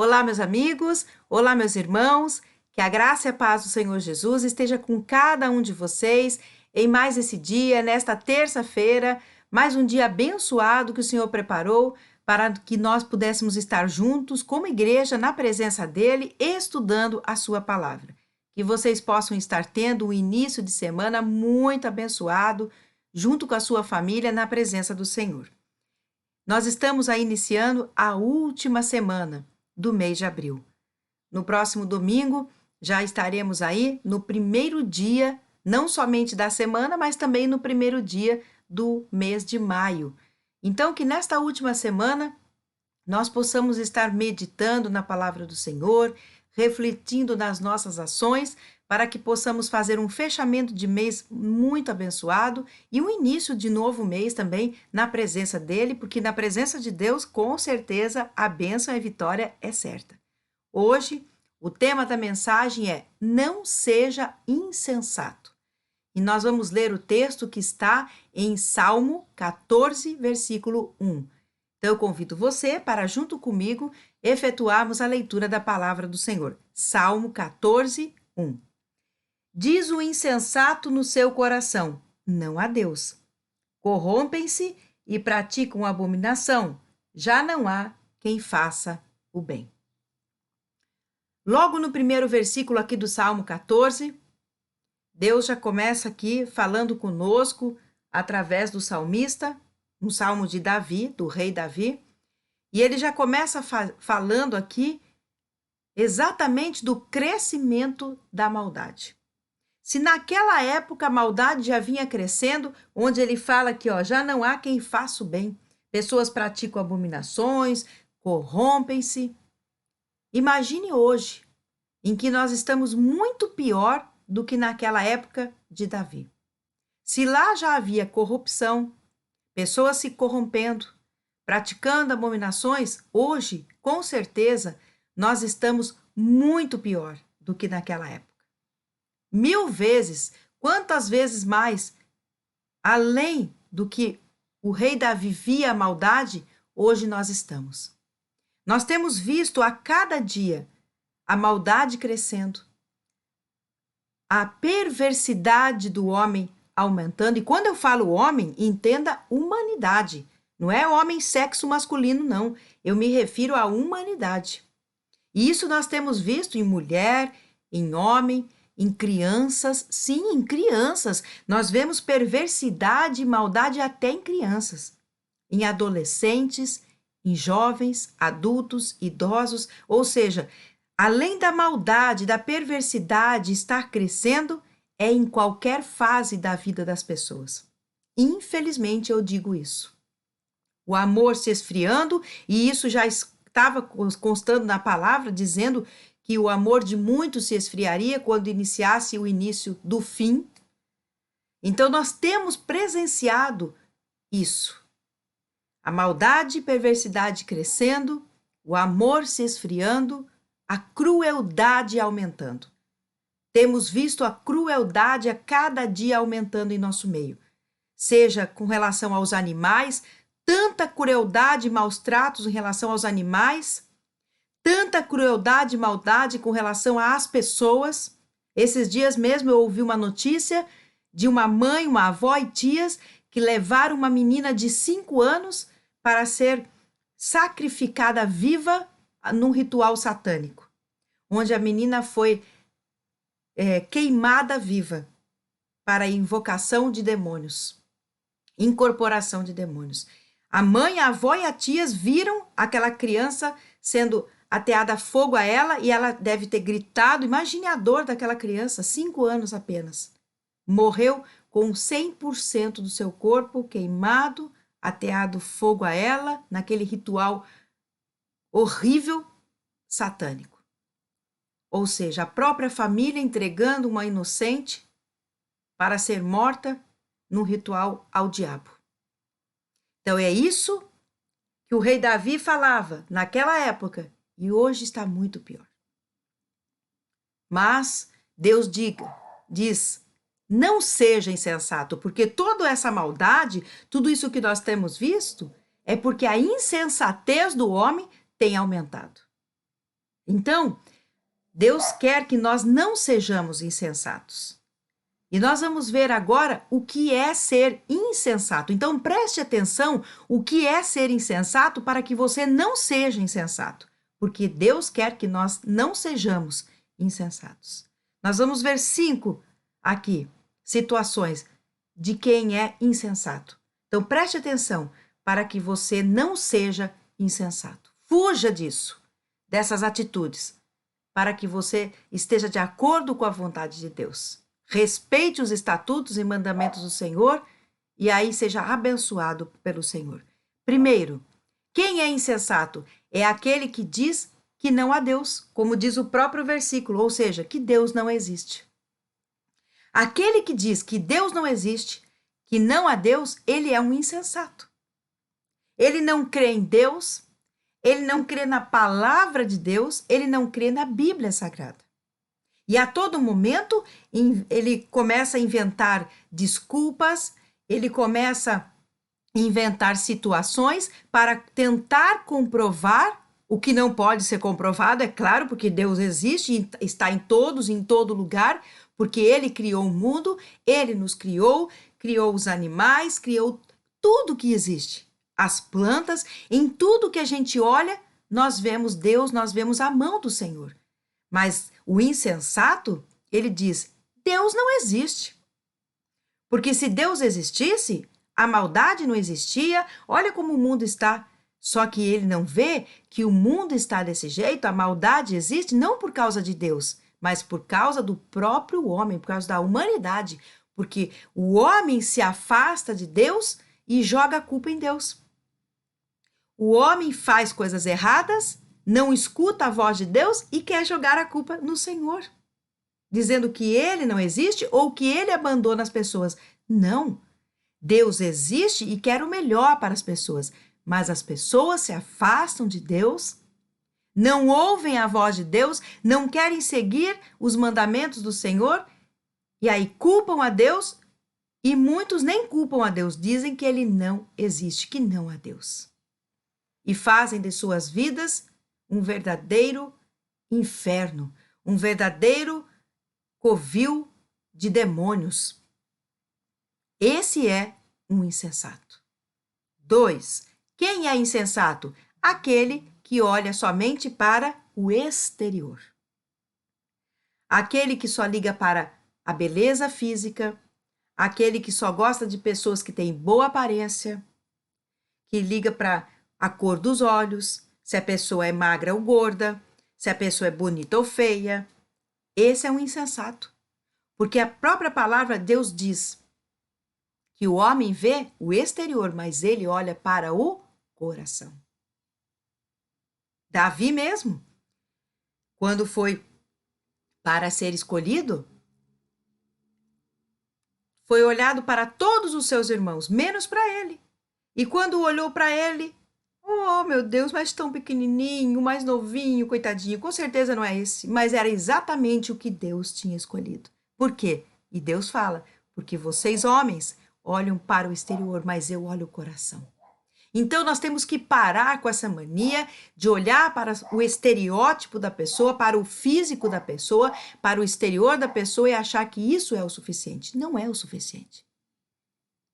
Olá, meus amigos, olá, meus irmãos, que a graça e a paz do Senhor Jesus esteja com cada um de vocês em mais esse dia, nesta terça-feira, mais um dia abençoado que o Senhor preparou para que nós pudéssemos estar juntos como igreja na presença dEle, estudando a sua palavra. Que vocês possam estar tendo um início de semana muito abençoado, junto com a sua família, na presença do Senhor. Nós estamos aí iniciando a última semana do mês de abril. No próximo domingo, já estaremos aí no primeiro dia, não somente da semana, mas também no primeiro dia do mês de maio. Então, que nesta última semana, nós possamos estar meditando na palavra do Senhor, refletindo nas nossas ações, para que possamos fazer um fechamento de mês muito abençoado e um início de novo mês também na presença dele, porque na presença de Deus, com certeza, a bênção e a vitória é certa. Hoje, o tema da mensagem é Não seja insensato. E nós vamos ler o texto que está em Salmo 14, versículo 1. Então, eu convido você para, junto comigo, efetuarmos a leitura da palavra do Senhor. Salmo 14, 1. Diz o insensato no seu coração, não há Deus. Corrompem-se e praticam abominação, já não há quem faça o bem. Logo no primeiro versículo aqui do Salmo 14, Deus já começa aqui falando conosco através do salmista, um salmo de Davi, do rei Davi, e ele já começa falando aqui exatamente do crescimento da maldade. Se naquela época a maldade já vinha crescendo, onde ele fala que já não há quem faça o bem, pessoas praticam abominações, corrompem-se. Imagine hoje, em que nós estamos muito pior do que naquela época de Davi. Se lá já havia corrupção, pessoas se corrompendo, praticando abominações, hoje, com certeza, nós estamos muito pior do que naquela época. 1000 vezes, quantas vezes mais, além do que o rei Davi via a maldade, hoje nós estamos. Nós temos visto a cada dia a maldade crescendo, a perversidade do homem aumentando. E quando eu falo homem, entenda humanidade. Não é homem sexo masculino, não. Eu me refiro à humanidade. E isso nós temos visto em mulher, em homem, em crianças. Sim, em crianças. Nós vemos perversidade e maldade até em crianças, em adolescentes, em jovens, adultos, idosos. Ou seja, além da maldade, da perversidade estar crescendo, é em qualquer fase da vida das pessoas. Infelizmente, eu digo isso. O amor se esfriando, e isso já estava constando na palavra, dizendo que o amor de muitos se esfriaria quando iniciasse o início do fim. Então, nós temos presenciado isso. A maldade e perversidade crescendo, o amor se esfriando, a crueldade aumentando. Temos visto a crueldade a cada dia aumentando em nosso meio. Seja com relação aos animais, tanta crueldade e maus tratos em relação aos animais, tanta crueldade e maldade com relação às pessoas. Esses dias mesmo eu ouvi uma notícia de uma mãe, uma avó e tias que levaram uma menina de 5 anos para ser sacrificada viva num ritual satânico, onde a menina foi queimada viva para a invocação de demônios, incorporação de demônios. A mãe, a avó e as tias viram aquela criança sendo ateada a fogo a ela e ela deve ter gritado. Imagine a dor daquela criança, 5 anos apenas. Morreu com 100% do seu corpo queimado, ateado fogo a ela, naquele ritual horrível, satânico. Ou seja, a própria família entregando uma inocente para ser morta num ritual ao diabo. Então é isso que o rei Davi falava naquela época e hoje está muito pior. Mas Deus diz, não seja insensato, porque toda essa maldade, tudo isso que nós temos visto, é porque a insensatez do homem tem aumentado. Então, Deus quer que nós não sejamos insensatos. E nós vamos ver agora o que é ser insensato. Então, preste atenção o que é ser insensato para que você não seja insensato. Porque Deus quer que nós não sejamos insensatos. Nós vamos ver 5 aqui, situações de quem é insensato. Então, preste atenção para que você não seja insensato. Fuja disso, dessas atitudes, para que você esteja de acordo com a vontade de Deus. Respeite os estatutos e mandamentos do Senhor e aí seja abençoado pelo Senhor. Primeiro, quem é insensato? É aquele que diz que não há Deus, como diz o próprio versículo, ou seja, que Deus não existe. Aquele que diz que Deus não existe, que não há Deus, ele é um insensato. Ele não crê em Deus, ele não crê na palavra de Deus, ele não crê na Bíblia Sagrada. E a todo momento ele começa a inventar desculpas, ele começa a inventar situações para tentar comprovar o que não pode ser comprovado, é claro, porque Deus existe e está em todos, em todo lugar, porque ele criou o mundo, ele nos criou, criou os animais, criou tudo que existe. As plantas, em tudo que a gente olha, nós vemos Deus, nós vemos a mão do Senhor. Mas o insensato, ele diz, Deus não existe. Porque se Deus existisse, a maldade não existia, olha como o mundo está. Só que ele não vê que o mundo está desse jeito, a maldade existe não por causa de Deus, mas por causa do próprio homem, por causa da humanidade. Porque o homem se afasta de Deus e joga a culpa em Deus. O homem faz coisas erradas, não escuta a voz de Deus e quer jogar a culpa no Senhor, dizendo que ele não existe ou que ele abandona as pessoas. Não, Deus existe e quer o melhor para as pessoas, mas as pessoas se afastam de Deus, não ouvem a voz de Deus, não querem seguir os mandamentos do Senhor e aí culpam a Deus e muitos nem culpam a Deus, dizem que ele não existe, que não há Deus. E fazem de suas vidas um verdadeiro inferno, um verdadeiro covil de demônios. Esse é um insensato. 2. Quem é insensato? Aquele que olha somente para o exterior. Aquele que só liga para a beleza física, aquele que só gosta de pessoas que têm boa aparência, que liga para a cor dos olhos, se a pessoa é magra ou gorda, se a pessoa é bonita ou feia. Esse é um insensato. Porque a própria palavra Deus diz que o homem vê o exterior, mas ele olha para o coração. Davi mesmo, quando foi para ser escolhido, foi olhado para todos os seus irmãos, menos para ele. E quando olhou para ele, oh, meu Deus, mas tão pequenininho, mais novinho, coitadinho. Com certeza não é esse, mas era exatamente o que Deus tinha escolhido. Por quê? E Deus fala, porque vocês homens olham para o exterior, mas eu olho o coração. Então nós temos que parar com essa mania de olhar para o estereótipo da pessoa, para o físico da pessoa, para o exterior da pessoa e achar que isso é o suficiente. Não é o suficiente.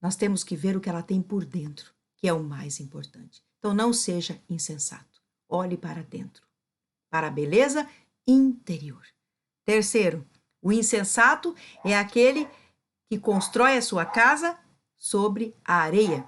Nós temos que ver o que ela tem por dentro, que é o mais importante. Então, não seja insensato. Olhe para dentro, para a beleza interior. Terceiro, o insensato é aquele que constrói a sua casa sobre a areia.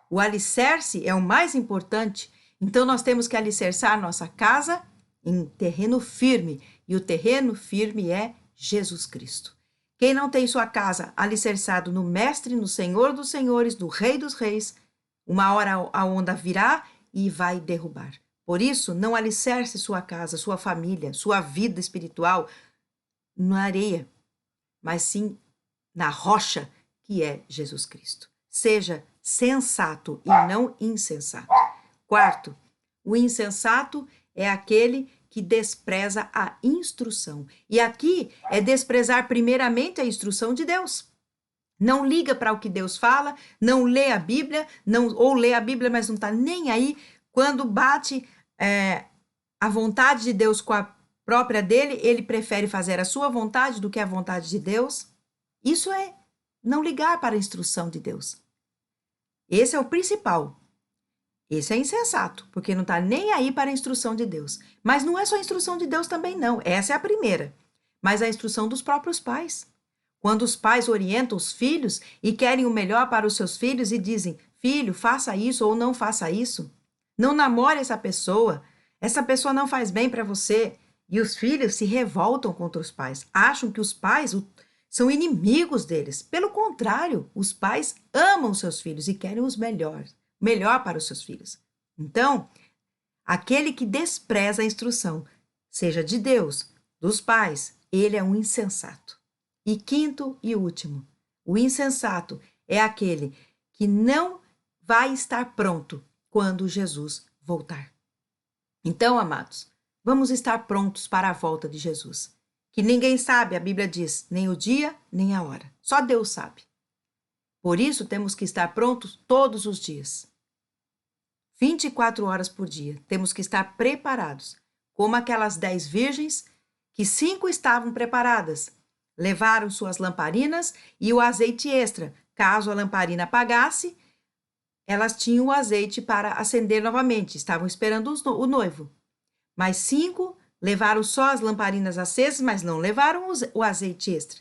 O alicerce é o mais importante. Então, nós temos que alicerçar nossa casa em terreno firme. E o terreno firme é Jesus Cristo. Quem não tem sua casa alicerçado no Mestre, no Senhor dos Senhores, no Rei dos Reis, uma hora a onda virá e vai derrubar. Por isso, não alicerce sua casa, sua família, sua vida espiritual na areia, mas sim na rocha que é Jesus Cristo. Seja sensato e não insensato. Quarto, o insensato é aquele que despreza a instrução. E aqui é desprezar primeiramente a instrução de Deus. Não liga para o que Deus fala, não lê a Bíblia, ou lê a Bíblia, mas não está nem aí. Quando bate a vontade de Deus com a própria dele, ele prefere fazer a sua vontade do que a vontade de Deus. Isso é não ligar para a instrução de Deus. Esse é o principal. Esse é insensato, porque não está nem aí para a instrução de Deus. Mas não é só a instrução de Deus também, não. Essa é a primeira. Mas a instrução dos próprios pais. Quando os pais orientam os filhos e querem o melhor para os seus filhos e dizem, filho, faça isso ou não faça isso. Não namore essa pessoa não faz bem para você. E os filhos se revoltam contra os pais, acham que os pais são inimigos deles. Pelo contrário, os pais amam seus filhos e querem os melhor para os seus filhos. Então, aquele que despreza a instrução, seja de Deus, dos pais, ele é um insensato. E quinto e último, o insensato é aquele que não vai estar pronto quando Jesus voltar. Então, amados, vamos estar prontos para a volta de Jesus. Que ninguém sabe, a Bíblia diz, nem o dia, nem a hora. Só Deus sabe. Por isso, temos que estar prontos todos os dias. 24 horas por dia. Temos que estar preparados. Como aquelas 10 virgens, que 5 estavam preparadas. Levaram suas lamparinas e o azeite extra. Caso a lamparina apagasse, elas tinham o azeite para acender novamente. Estavam esperando o noivo. Mas 5 levaram só as lamparinas acesas, mas não levaram o azeite extra.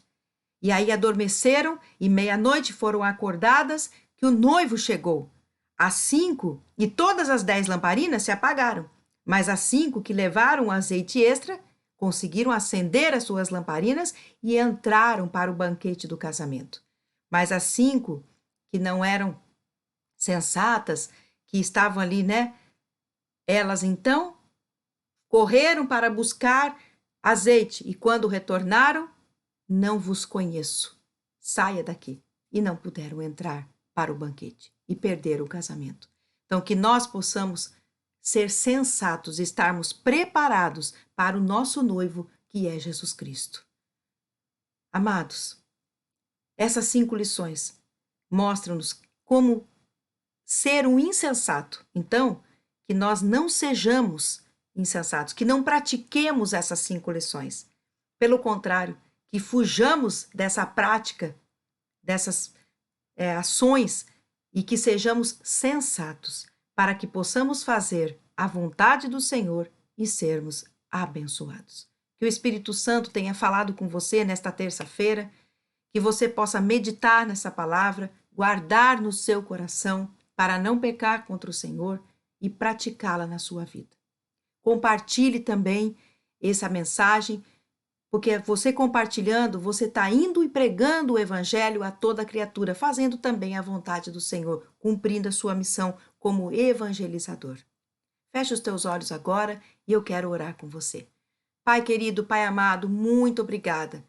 E aí adormeceram e meia-noite foram acordadas que o noivo chegou. As 5 e todas as 10 lamparinas se apagaram. Mas as 5 que levaram o azeite extra conseguiram acender as suas lamparinas e entraram para o banquete do casamento. Mas as 5 que não eram sensatas, que estavam ali, né? Elas então correram para buscar azeite e quando retornaram, não vos conheço. Saia daqui. E não puderam entrar para o banquete e perderam o casamento. Então, que nós possamos ser sensatos, estarmos preparados para o nosso noivo, que é Jesus Cristo. Amados, essas 5 lições mostram-nos como ser um insensato. Então, que nós não sejamos insensatos, que não pratiquemos essas 5 lições. Pelo contrário, que fujamos dessa prática, dessas ações e que sejamos sensatos para que possamos fazer a vontade do Senhor e sermos abençoados. Que o Espírito Santo tenha falado com você nesta terça-feira, que você possa meditar nessa palavra, guardar no seu coração para não pecar contra o Senhor e praticá-la na sua vida. Compartilhe também essa mensagem, porque você compartilhando, você está indo e pregando o Evangelho a toda criatura, fazendo também a vontade do Senhor, cumprindo a sua missão como evangelizador. Feche os teus olhos agora e eu quero orar com você. Pai querido, Pai amado, muito obrigada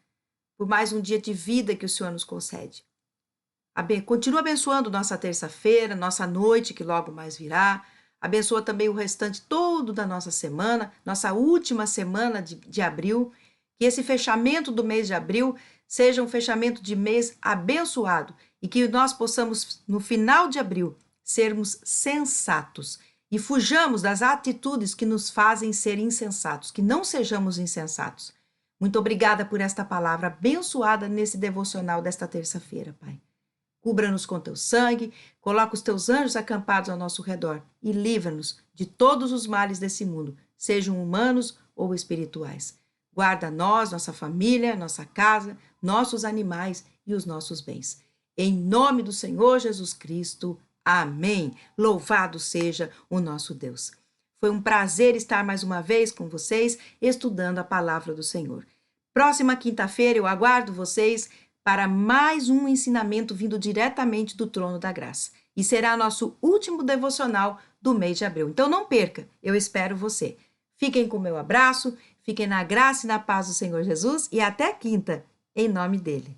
por mais um dia de vida que o Senhor nos concede. Continua abençoando nossa terça-feira, nossa noite que logo mais virá. Abençoa também o restante todo da nossa semana, nossa última semana de abril. Que esse fechamento do mês de abril seja um fechamento de mês abençoado e que nós possamos, no final de abril, sermos sensatos e fujamos das atitudes que nos fazem ser insensatos, que não sejamos insensatos. Muito obrigada por esta palavra abençoada nesse devocional desta terça-feira, Pai. Cubra-nos com teu sangue, coloca os teus anjos acampados ao nosso redor e livra-nos de todos os males desse mundo, sejam humanos ou espirituais. Guarda nós, nossa família, nossa casa, nossos animais e os nossos bens. Em nome do Senhor Jesus Cristo, amém. Louvado seja o nosso Deus. Foi um prazer estar mais uma vez com vocês, estudando a palavra do Senhor. Próxima quinta-feira eu aguardo vocês para mais um ensinamento vindo diretamente do trono da graça. E será nosso último devocional do mês de abril. Então não perca, eu espero você. Fiquem com o meu abraço, fiquem na graça e na paz do Senhor Jesus e até quinta, em nome dele.